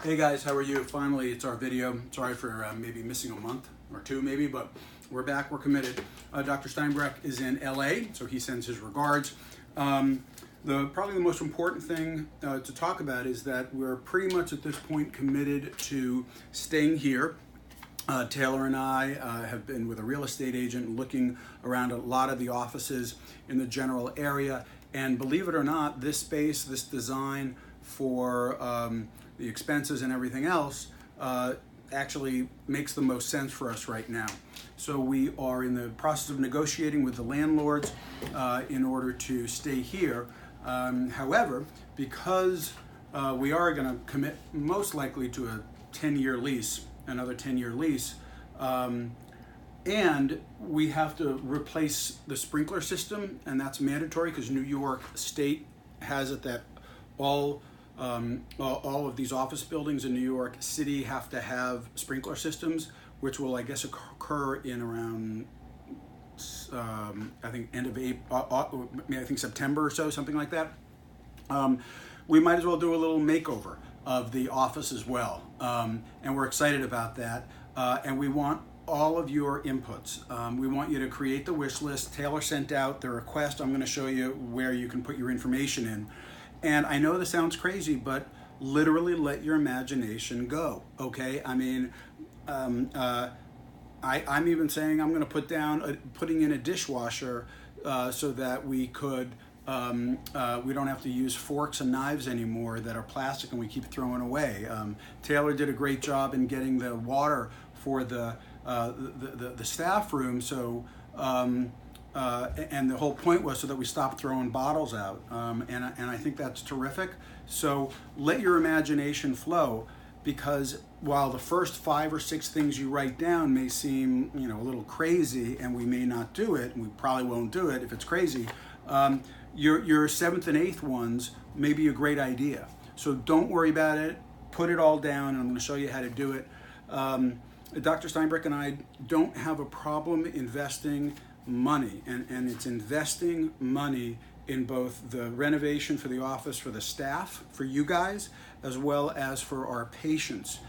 Hey guys, how are you? Finally, it's our video. Sorry for maybe missing a month or two maybe, but we're back, we're committed. Dr. Steinbreck is in LA, so he sends his regards. Probably the most important thing to talk about is that we're pretty much at this point committed to staying here. Taylor and I have been with a real estate agent looking around a lot of the offices in the general area, and believe it or not, this space, this design for the expenses and everything else actually makes the most sense for us right now. So we are in the process of negotiating with the landlords in order to stay here. However, because we are going to commit most likely to a 10-year lease, another 10-year lease, and we have to replace the sprinkler system, and that's mandatory because New York State has it that all of these office buildings in New York City have to have sprinkler systems, which will, I guess, occur in around I think end of April, I think September or so, something like that. We might as well do a little makeover of the office as well, and we're excited about that. And we want all of your inputs. We want you to create the wish list. Taylor sent out the request. I'm going to show you where you can put your information in. And I know this sounds crazy, but literally let your imagination go, okay? I mean, I'm even saying I'm going to put down putting in a dishwasher so that we could, we don't have to use forks and knives anymore that are plastic and we keep throwing away. Taylor did a great job in getting the water for the staff room, so and the whole point was so that we stopped throwing bottles out, and I think that's terrific. So let your imagination flow, because while the first 5 or 6 things you write down may seem, you know, a little crazy, and we may not do it, and we probably won't do it if it's crazy, your 7th and 8th ones may be a great idea. So don't worry about it. Put it all down, and I'm going to show you how to do it. Dr. Steinbreck and I don't have a problem investing money, and it's investing money in both the renovation for the office for the staff, for you guys, as well as for our patients.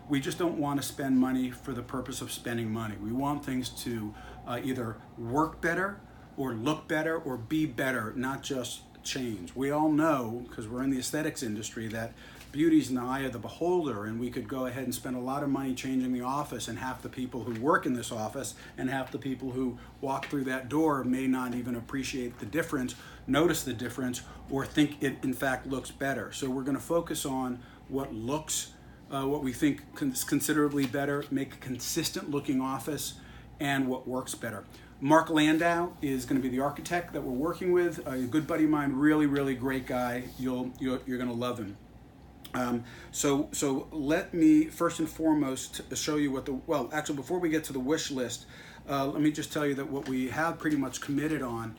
We just don't want to spend money for the purpose of spending money. We want things to either work better or look better or be better, not just change. We all know, because we're in the aesthetics industry, that beauty's in the eye of the beholder, and we could go ahead and spend a lot of money changing the office, and half the people who work in this office and half the people who walk through that door may not even appreciate the difference, notice the difference, or think it in fact looks better. So we're going to focus on what looks, what we think is considerably better, make a consistent looking office, and what works better. Mark Landau is going to be the architect that we're working with, a good buddy of mine, really great guy. You're going to love him. So let me first and foremost show you what actually before we get to the wish list, let me just tell you that what we have pretty much committed on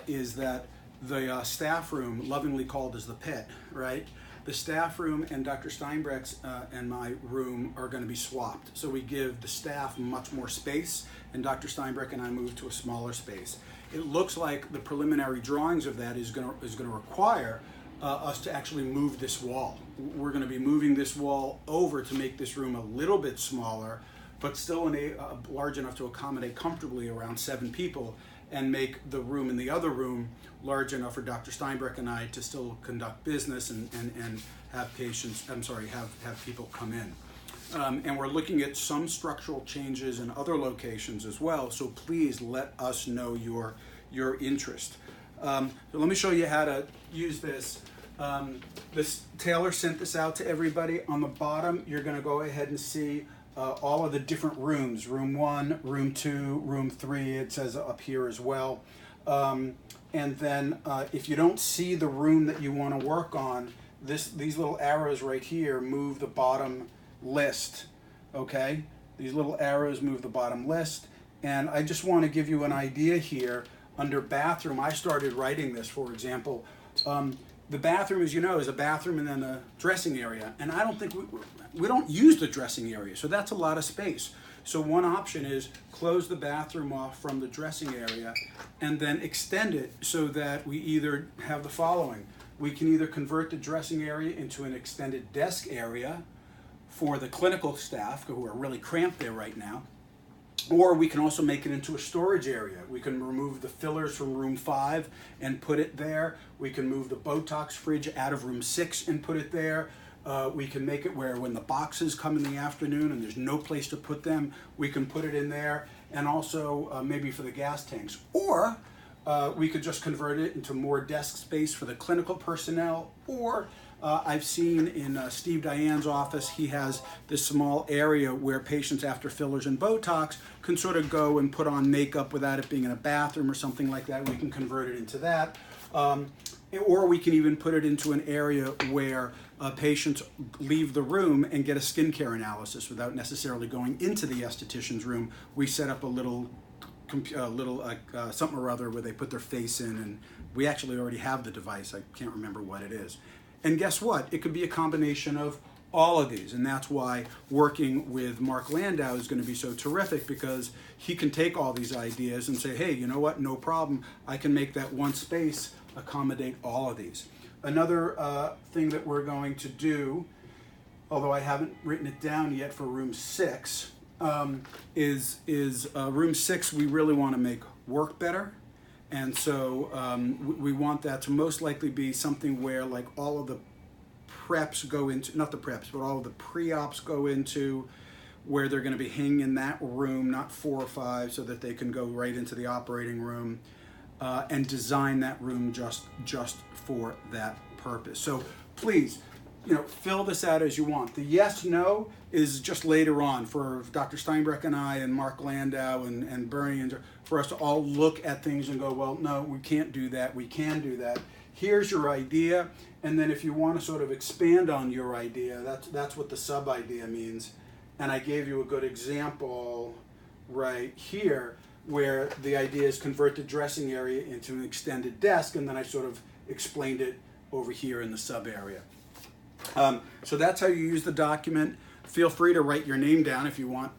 is that the staff room, lovingly called as the pit, right? The staff room and Dr. Steinbreck's and my room are going to be swapped. So we give the staff much more space, and Dr. Steinbreck and I move to a smaller space. It looks like the preliminary drawings of that is going to require us to actually move this wall. We're going to be moving this wall over to make this room a little bit smaller, but still large enough to accommodate comfortably around 7 people, and make the room in the other room large enough for Dr. Steinbreck and I to still conduct business and have patients, have people come in. And we're looking at some structural changes in other locations as well, so please let us know your interest. So let me show you how to use this. Taylor sent this out to everybody. On the bottom, you're going to go ahead and see all of the different rooms. Room 1, room 2, room 3, it says up here as well. And then if you don't see the room that you want to work on, these little arrows right here move the bottom list, okay? These little arrows move the bottom list. And I just want to give you an idea here. Under bathroom, I started writing this, for example. The bathroom, as you know, is a bathroom and then a dressing area. And I don't think we don't use the dressing area, so that's a lot of space. So one option is close the bathroom off from the dressing area and then extend it so that we either have the following. we can either convert the dressing area into an extended desk area for the clinical staff who are really cramped there right now, or we can also make it into a storage area. We can remove the fillers from room 5 and put it there. We can move the Botox fridge out of room 6 and put it there. We can make it where when the boxes come in the afternoon and there's no place to put them, we can put it in there. And also maybe for the gas tanks. Or we could just convert it into more desk space for the clinical personnel. Or I've seen in Steve Diane's office, he has this small area where patients after fillers and Botox can sort of go and put on makeup without it being in a bathroom or something like that. We can convert it into that. Or we can even put it into an area where patients leave the room and get a skincare analysis without necessarily going into the esthetician's room. We set up a little something or other where they put their face in, and we actually already have the device. I can't remember what it is. And guess what? It could be a combination of all of these, and that's why working with Mark Landau is going to be so terrific, because he can take all these ideas and say, hey, you know what? No problem. I can make that one space accommodate all of these. Another thing that we're going to do, although I haven't written it down yet for room 6, is room 6 we really want to make work better. And so we want that to most likely be something where like all of the preps go into, not the preps, but all of the pre-ops go into, where they're going to be hanging in that room, not 4 or 5, so that they can go right into the operating room. And design that room just for that purpose. So please, fill this out as you want. The yes, no is just later on for Dr. Steinbreck and I and Mark Landau and Bernie, and for us to all look at things and go, well, no, we can't do that. We can do that. Here's your idea. And then if you want to sort of expand on your idea, that's what the sub-idea means. And I gave you a good example right here, where the idea is convert the dressing area into an extended desk, and then I sort of explained it over here in the sub area. So that's how you use the document. Feel free to write your name down if you want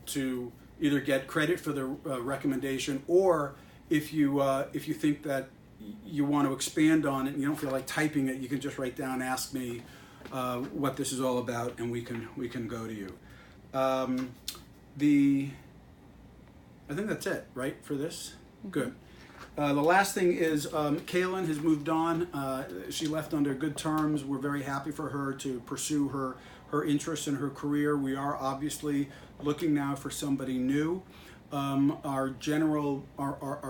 to either get credit for the recommendation, or if you think that you want to expand on it and you don't feel like typing it, you can just write down, ask me what this is all about, and we can go to you. I think that's it, right, for this? Mm-hmm. Good. The last thing is Kaylin has moved on. She left under good terms. We're very happy for her to pursue her interests in her career. We are obviously looking now for somebody new. Our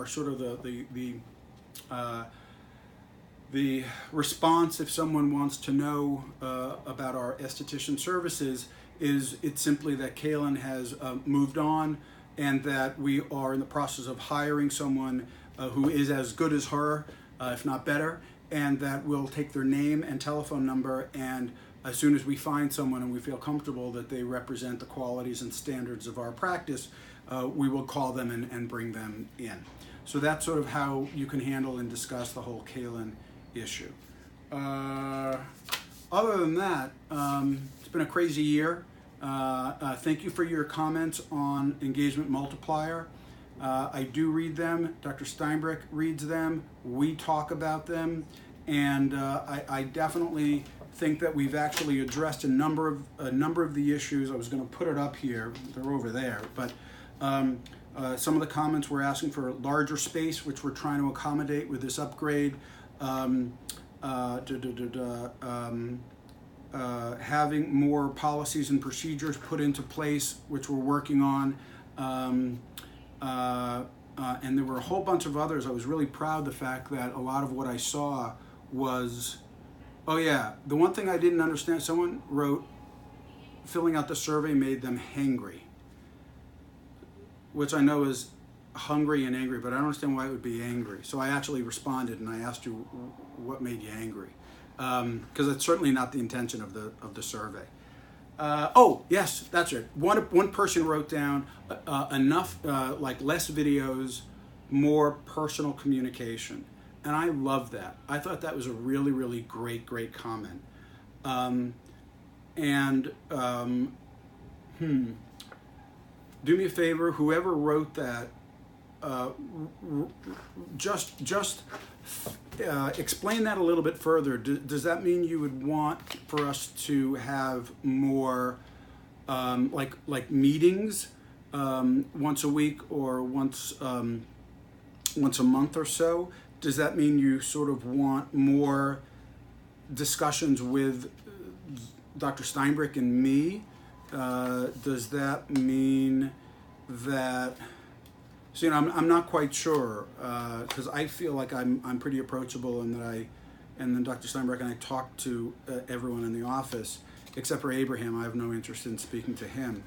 sort of the response, if someone wants to know about our esthetician services, is it's simply that Kaylin has moved on, and that we are in the process of hiring someone who is as good as her, if not better, and that we'll take their name and telephone number, and as soon as we find someone and we feel comfortable that they represent the qualities and standards of our practice, we will call them and bring them in. So that's sort of how you can handle and discuss the whole Kaylin issue. Other than that, it's been a crazy year. Thank you for your comments on Engagement Multiplier. I do read them. Dr. Steinbreck reads them. We talk about them, and I definitely think that we've actually addressed a number of the issues. I was going to put it up here; they're over there. But some of the comments were asking for larger space, which we're trying to accommodate with this upgrade. Having more policies and procedures put into place, which we're working on, and there were a whole bunch of others. I was really proud of the fact that a lot of what I saw was, oh yeah, the one thing I didn't understand, someone wrote, filling out the survey made them hangry, which I know is hungry and angry, but I don't understand why it would be angry. So I actually responded and I asked you, what made you angry? Because it's certainly not the intention of the survey. Oh yes, that's it. One person wrote down enough, like less videos, more personal communication, and I love that. I thought that was a really, really great comment. Do me a favor, whoever wrote that, just explain that a little bit further. Does that mean you would want for us to have more like meetings once a week or once a month or so? Does that mean you sort of want more discussions with Dr. Steinbrück and me? Does that mean that? So, you know, I'm not quite sure because I feel like I'm pretty approachable, and then Dr. Steinbrück and I talk to everyone in the office except for Abraham. I have no interest in speaking to him,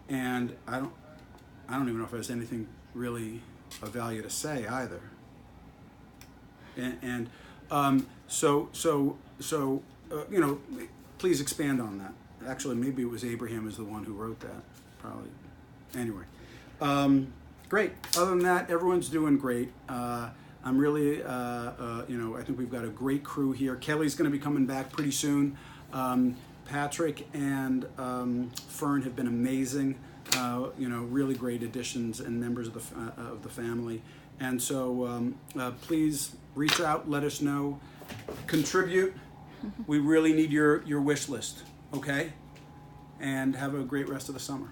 and I don't even know if there's anything really of value to say either. So you know, please expand on that. Actually, maybe it was Abraham is the one who wrote that, probably. Anyway, great. Other than that, everyone's doing great. I'm really, you know, I think we've got a great crew here. Kelly's going to be coming back pretty soon. Patrick and Fern have been amazing. You know, really great additions and members of the family. And so please reach out, let us know, contribute. We really need your wish list, okay? And have a great rest of the summer.